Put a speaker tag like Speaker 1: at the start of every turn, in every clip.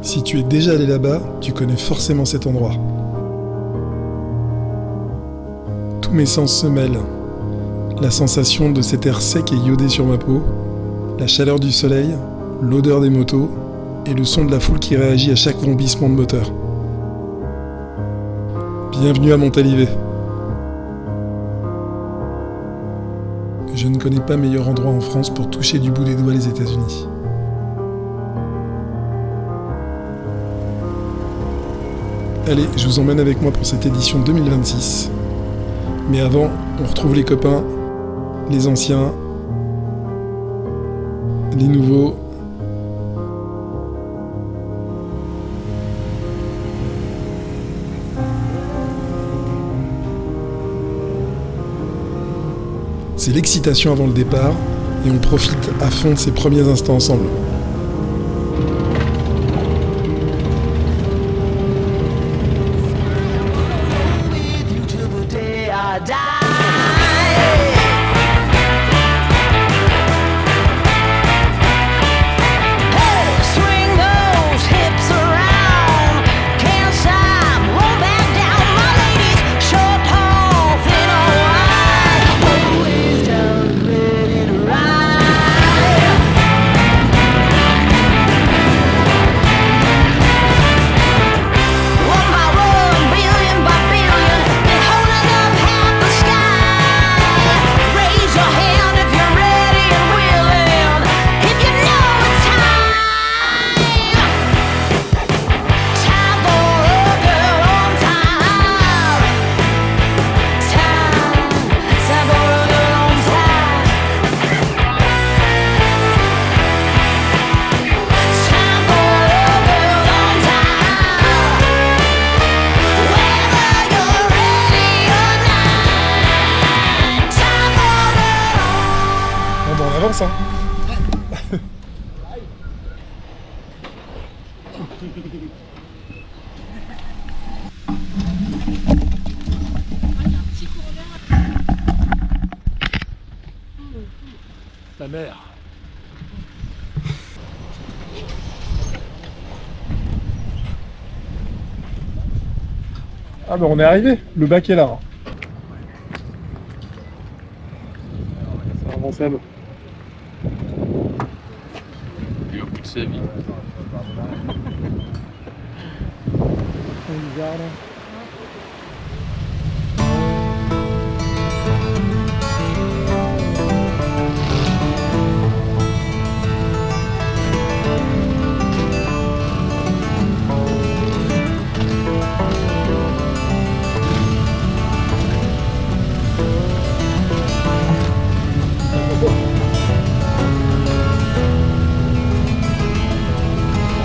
Speaker 1: Si tu es déjà allé là-bas, tu connais forcément cet endroit. Tous mes sens se mêlent. La sensation de cet air sec et iodé sur ma peau, la chaleur du soleil, l'odeur des motos et le son de la foule qui réagit à chaque vrombissement de moteur. Bienvenue à Montalivet. Je ne connais pas meilleur endroit en France pour toucher du bout des doigts les États-Unis. Allez, je vous emmène avec moi pour cette édition 2026. Mais avant, on retrouve les copains, les anciens, les nouveaux. C'est l'excitation avant le départ et on profite à fond de ces premiers instants ensemble. On avance, hein. La mer. Ah ben on est arrivé, le bac est là. Ça avance Seb.
Speaker 2: Il a plus de sa vie.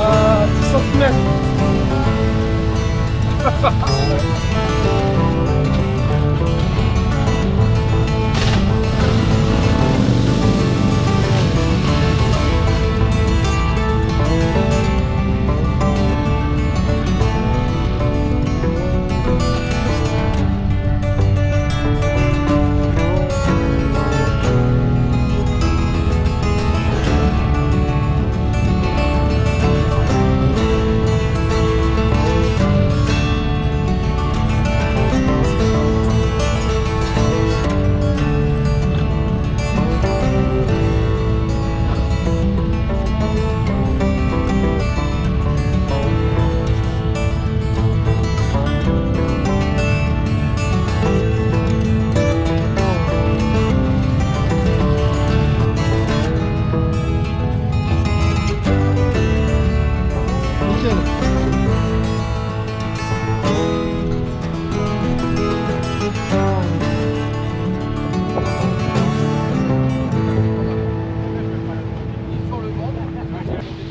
Speaker 1: Ah, 10 cm.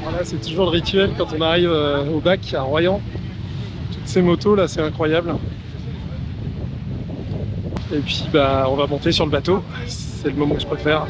Speaker 1: Voilà, c'est toujours le rituel quand on arrive au bac à Royan. Toutes ces motos là, c'est incroyable. Et puis bah on va monter sur le bateau. C'est le moment que je préfère.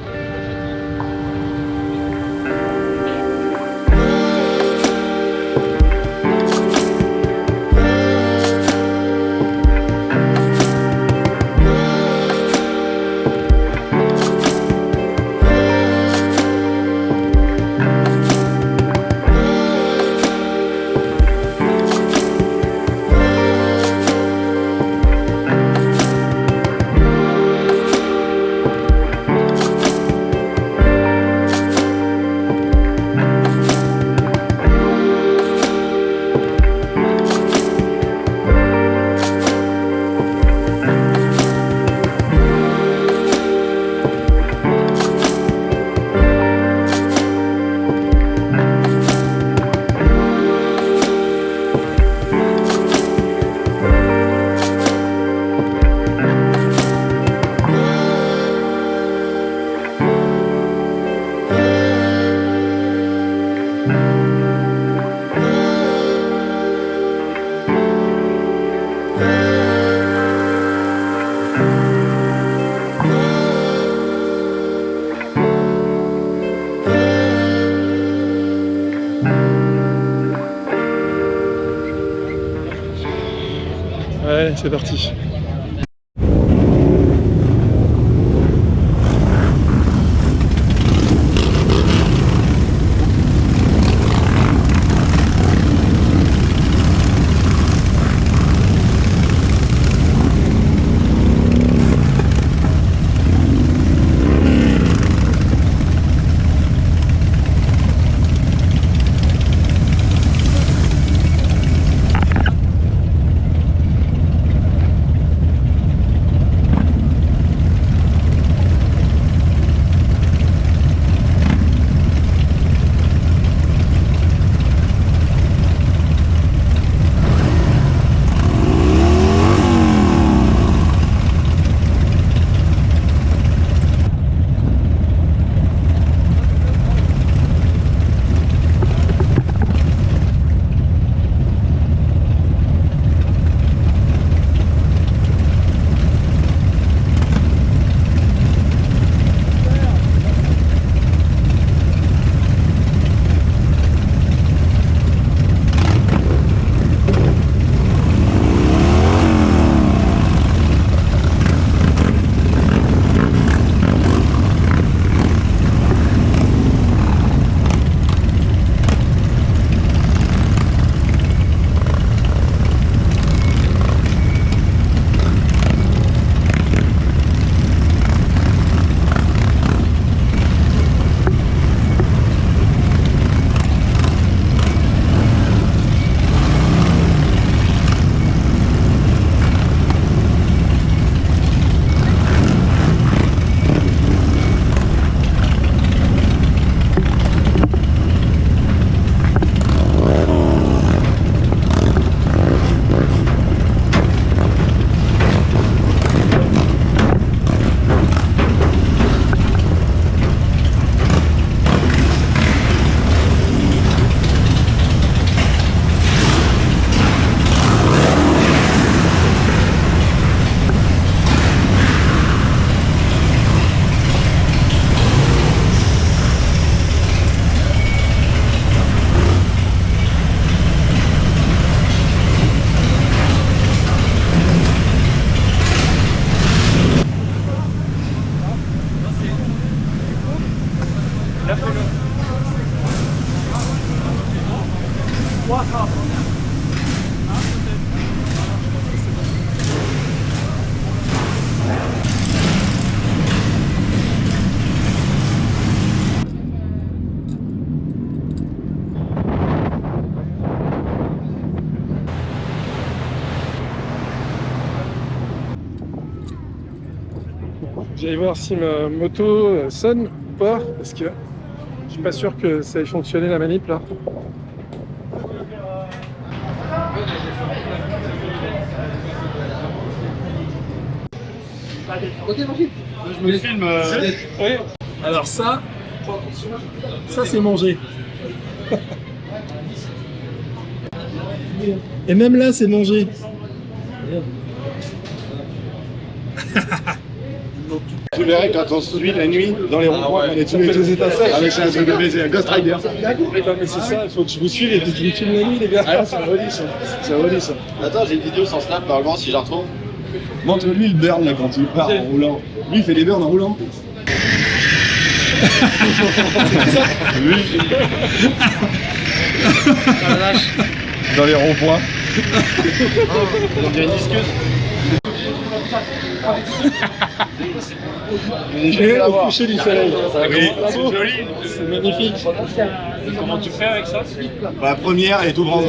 Speaker 1: Allez, c'est parti. J'allais voir si ma moto sonne ou pas, parce que je suis pas sûr que ça ait fonctionné la manip là.
Speaker 3: Je me filme.
Speaker 1: Oui. Alors ça c'est mangé. Et même là c'est mangé.
Speaker 3: Tu verrais quand on se suit la nuit dans les ronds-points, on est tous les deux étincelles. Ah mais c'est un truc de baiser, un Ghost Rider.
Speaker 1: Putain mais c'est ça, il faut que je vous suive et que je vous filme la nuit les gars.
Speaker 3: Ah c'est redit ça. C'est redit ça.
Speaker 2: Attends, j'ai une vidéo sans snap, normalement, si je la retrouve.
Speaker 3: Montre-lui le burn là quand tu pars en roulant. Lui il fait des burns en roulant. Dans les ronds-points.
Speaker 2: On dirait une discute.
Speaker 1: Et au coucher du soleil.
Speaker 3: C'est joli.
Speaker 1: C'est magnifique.
Speaker 2: Comment tu fais avec ça?
Speaker 3: La première elle est tout grand.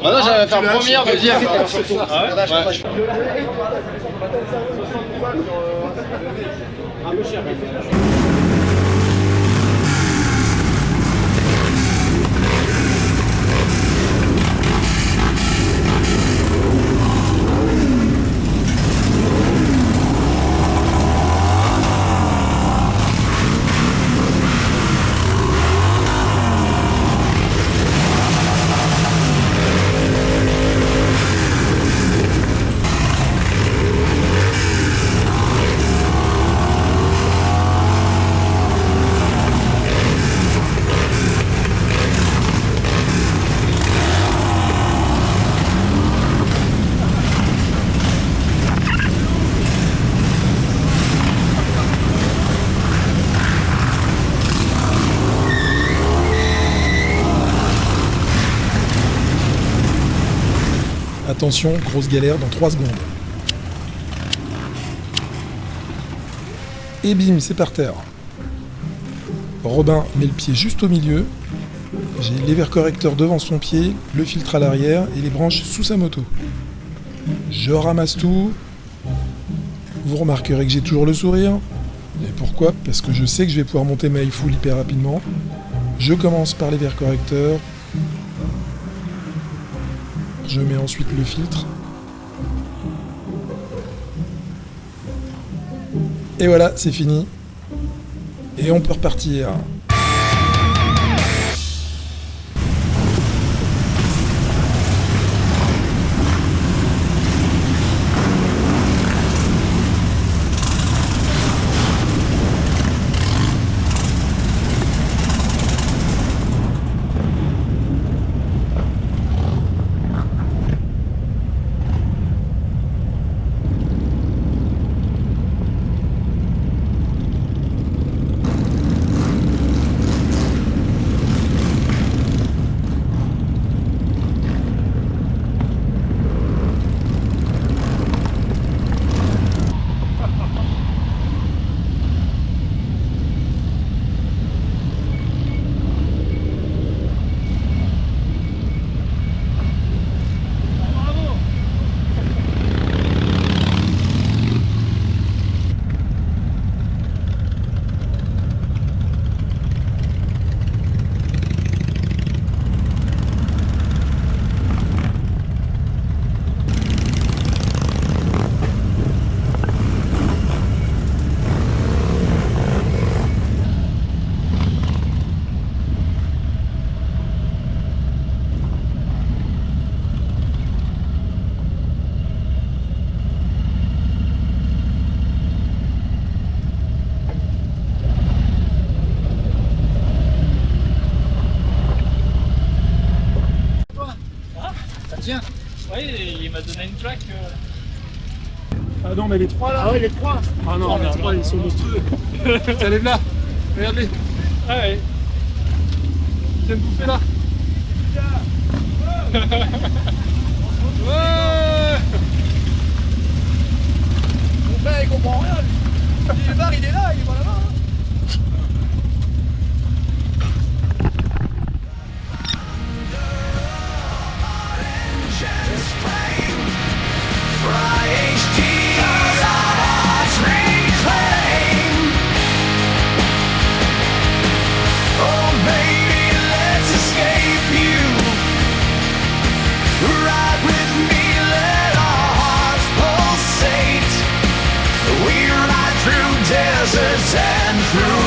Speaker 2: Maintenant, j'allais faire première, deuxième.
Speaker 1: Attention, grosse galère dans 3 secondes. Et bim, c'est par terre. Robin met le pied juste au milieu. J'ai les verres correcteurs devant son pied, le filtre à l'arrière et les branches sous sa moto. Je ramasse tout. Vous remarquerez que j'ai toujours le sourire. Et pourquoi ? Parce que je sais que je vais pouvoir monter ma full hyper rapidement. Je commence par les verres correcteurs. Je mets ensuite le filtre. Et voilà, c'est fini. Et on peut repartir.
Speaker 2: Tiens. Oui, il m'a donné une claque.
Speaker 3: Ah non, mais les 3 là.
Speaker 2: Ah oui, les 3.
Speaker 3: Ah non, les 3 ils sont monstrueux. Tiens, lève là. Regardez.
Speaker 2: Ah ouais.
Speaker 3: Viens me bouffer là. Ouais.
Speaker 2: Mon frère il comprend rien. Le bar il est là, il est pas là-bas.
Speaker 4: Deserts and through